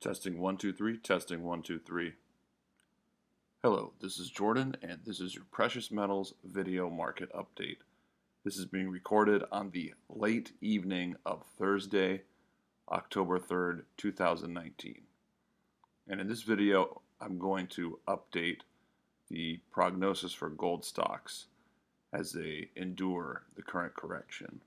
Testing 1 2 3, testing 1 2 3. Hello, this is Jordan, and this is your precious metals video market update. This is being recorded on the late evening of Thursday, October 3rd, 2019. And in this video, I'm going to update the prognosis for gold stocks as they endure the current correction.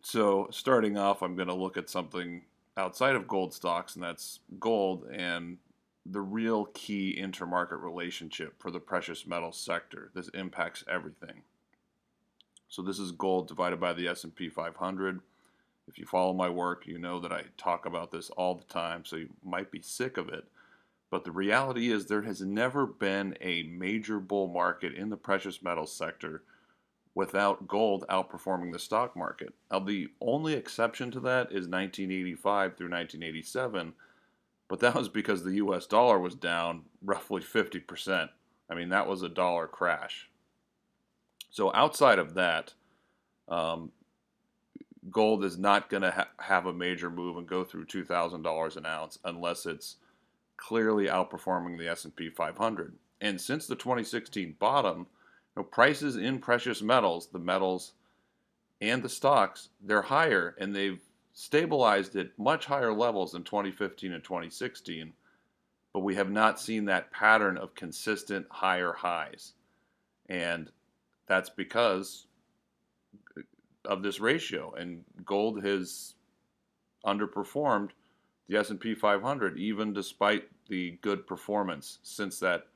So starting off, I'm going to look at something outside of gold stocks, and that's gold and the real key intermarket relationship for the precious metals sector. This impacts everything. So this is gold divided by the S&P 500. If you follow my work, you know that I talk about this all the time, so you might be sick of it. But the reality is there has never been a major bull market in the precious metals sector without gold outperforming the stock market. Now, the only exception to that is 1985 through 1987, but that was because the US dollar was down roughly 50%. I mean, that was a dollar crash. So outside of that, gold is not going to have a major move and go through $2,000 an ounce unless it's clearly outperforming the S&P 500. And since the 2016 bottom, prices in precious metals, the metals and the stocks, they're higher, and they've stabilized at much higher levels in 2015 and 2016, but we have not seen that pattern of consistent higher highs. And that's because of this ratio, and gold has underperformed the S&P 500 even despite the good performance since that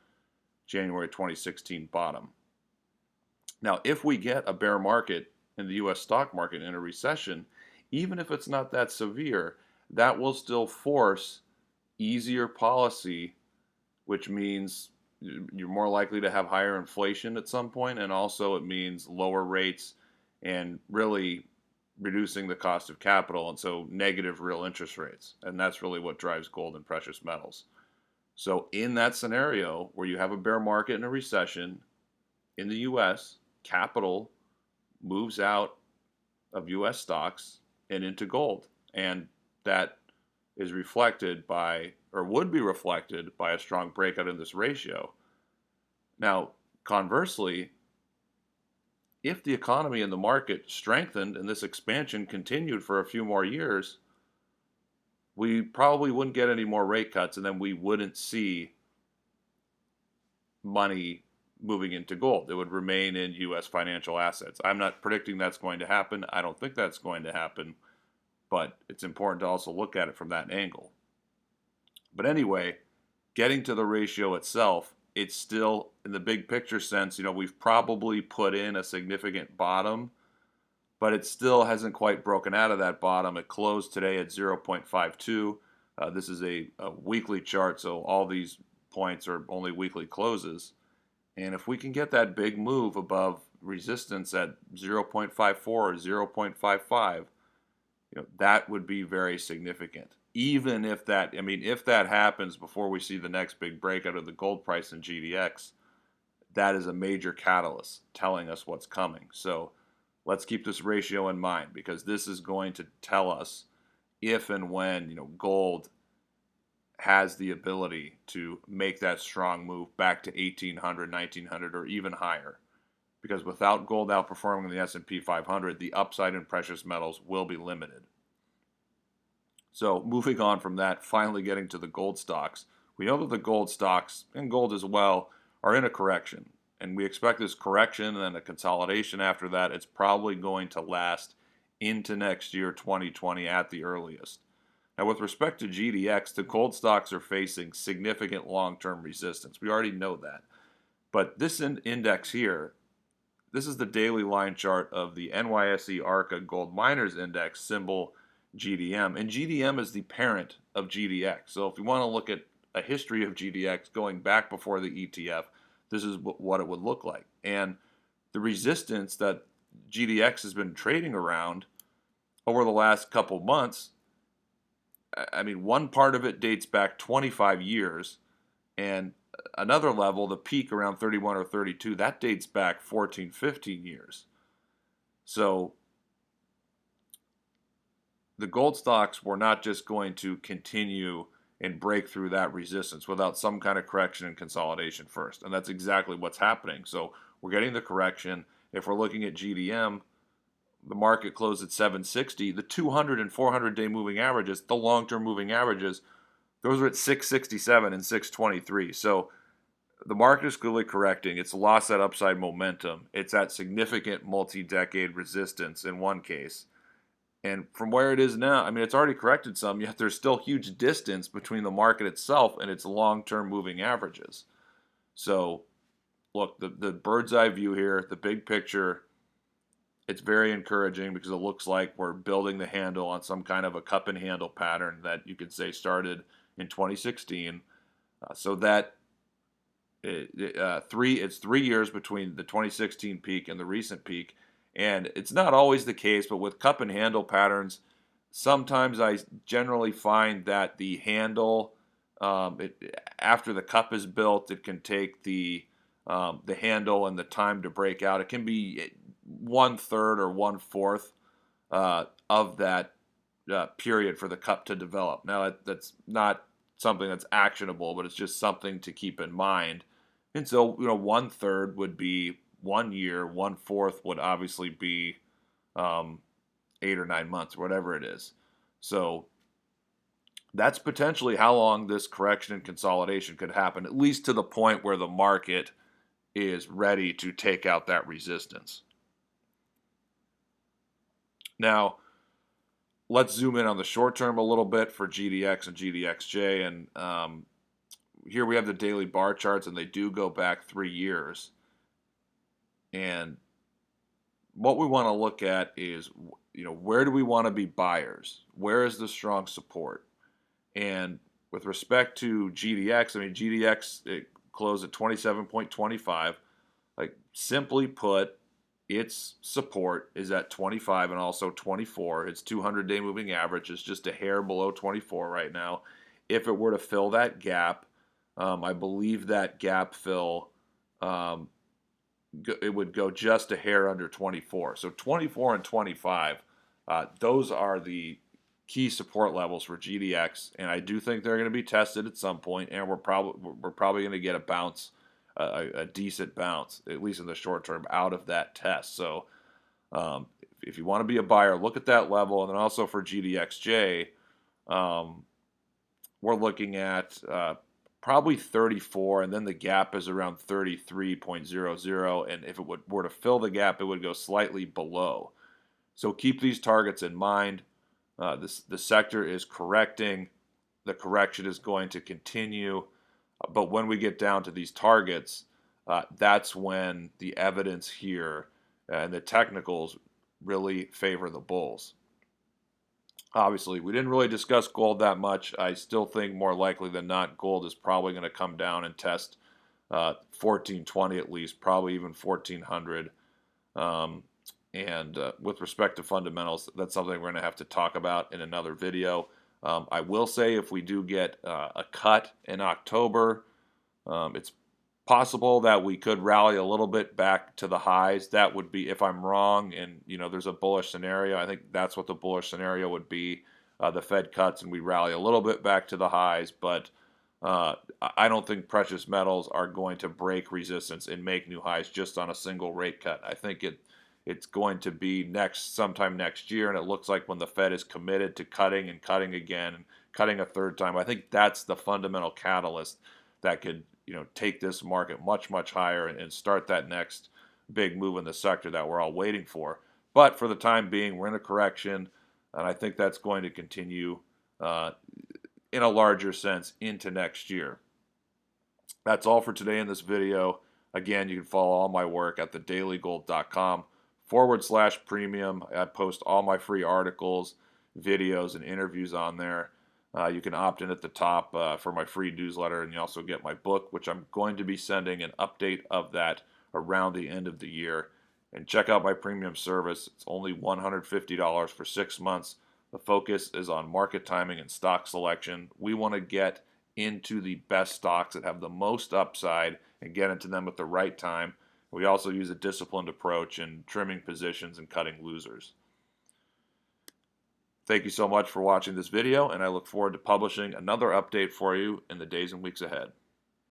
January 2016 bottom. Now, if we get a bear market in the U.S. stock market in a recession, even if it's not that severe, that will still force easier policy, which means you're more likely to have higher inflation at some point, and also it means lower rates and really reducing the cost of capital, and so negative real interest rates. And that's really what drives gold and precious metals. So in that scenario where you have a bear market and a recession in the U.S., capital moves out of U.S. stocks and into gold. And that is reflected by, or would be reflected by, a strong breakout in this ratio. Now, conversely, if the economy and the market strengthened and this expansion continued for a few more years, we probably wouldn't get any more rate cuts, and then we wouldn't see money moving into gold. It would remain in U.S. financial assets. I'm not predicting that's going to happen. I don't think that's going to happen, but it's important to also look at it from that angle. But anyway, getting to the ratio itself, it's still, in the big picture sense, we've probably put in a significant bottom, but it still hasn't quite broken out of that bottom. It closed today at 0.52. This is a weekly chart, so all these points are only weekly closes. And if we can get that big move above resistance at 0.54 or 0.55, that would be very significant. Even if that, if that happens before we see the next big breakout of the gold price in GDX, that is a major catalyst telling us what's coming. So let's keep this ratio in mind, because this is going to tell us if and when gold has the ability to make that strong move back to 1800, 1900, or even higher. Because without gold outperforming the S&P 500, the upside in precious metals will be limited. So moving on from that, finally getting to the gold stocks, we know that the gold stocks, and gold as well, are in a correction. And we expect this correction and then a consolidation after that. It's probably going to last into next year, 2020 at the earliest. Now, with respect to GDX, the gold stocks are facing significant long-term resistance. We already know that. But this index here, this is the daily line chart of the NYSE ARCA Gold Miners Index, symbol GDM. And GDM is the parent of GDX. So if you want to look at a history of GDX going back before the ETF, this is what it would look like. And the resistance that GDX has been trading around over the last couple months, one part of it dates back 25 years, and another level, the peak around 31 or 32, that dates back 14, 15 years. So the gold stocks were not just going to continue and break through that resistance without some kind of correction and consolidation first. And that's exactly what's happening. So we're getting the correction. If we're looking at GDM, the market closed at 760. The 200 and 400 day moving averages, the long-term moving averages, those are at 667 and 623. So the market is clearly correcting. It's lost that upside momentum. It's at significant multi-decade resistance in one case. And from where it is now, I mean, it's already corrected some, yet there's still huge distance between the market itself and its long-term moving averages. So, look, the bird's eye view here, the big picture, it's very encouraging because it looks like we're building the handle on some kind of a cup and handle pattern that you could say started in 2016. So that it's 3 years between the 2016 peak and the recent peak. And it's not always the case, but with cup and handle patterns, sometimes I generally find that the handle, after the cup is built, it can take the handle and the time to break out. It can be 1/3 or 1/4 of that period for the cup to develop. Now, that's not something that's actionable, but it's just something to keep in mind. And so, 1/3 would be 1 year, 1/4 would obviously be 8 or 9 months, whatever it is. So that's potentially how long this correction and consolidation could happen, at least to the point where the market is ready to take out that resistance. Now, let's zoom in on the short term a little bit for GDX and GDXJ. And here we have the daily bar charts, and they do go back 3 years. And what we want to look at is, where do we want to be buyers? Where is the strong support? And with respect to GDX, I mean, GDX, it closed at 27.25. Like, simply put, its support is at 25 and also 24. Its 200-day moving average is just a hair below 24 right now. If it were to fill that gap, I believe that gap fill, it would go just a hair under 24. So 24 and 25, those are the key support levels for GDX, and I do think they're going to be tested at some point, and we're probably going to get a bounce, a decent bounce, at least in the short term, out of that test. So if you want to be a buyer, look at that level, and then also for GDXJ, we're looking at probably 34, and then the gap is around 33.00, and if it were to fill the gap, it would go slightly below. So keep these targets in mind. The sector is correcting. The correction is going to continue. But when we get down to these targets, that's when the evidence here and the technicals really favor the bulls. Obviously, we didn't really discuss gold that much. I still think more likely than not, gold is probably going to come down and test 1420 at least, probably even 1400. And with respect to fundamentals, that's something we're going to have to talk about in another video. I will say if we do get a cut in October, it's possible that we could rally a little bit back to the highs. That would be, if I'm wrong and there's a bullish scenario, I think that's what the bullish scenario would be. The Fed cuts and we rally a little bit back to the highs, but I don't think precious metals are going to break resistance and make new highs just on a single rate cut. I think it's going to be sometime next year, and it looks like when the Fed is committed to cutting and cutting again and cutting a third time, I think that's the fundamental catalyst that could take this market much, much higher and start that next big move in the sector that we're all waiting for. But for the time being, we're in a correction, and I think that's going to continue in a larger sense into next year. That's all for today in this video. Again, you can follow all my work at thedailygold.com/premium. I post all my free articles, videos, and interviews on there. You can opt in at the top for my free newsletter, and you also get my book, which I'm going to be sending an update of that around the end of the year. And check out my premium service. It's only $150 for 6 months. The focus is on market timing and stock selection. We want to get into the best stocks that have the most upside and get into them at the right time. We also use a disciplined approach in trimming positions and cutting losers. Thank you so much for watching this video, and I look forward to publishing another update for you in the days and weeks ahead.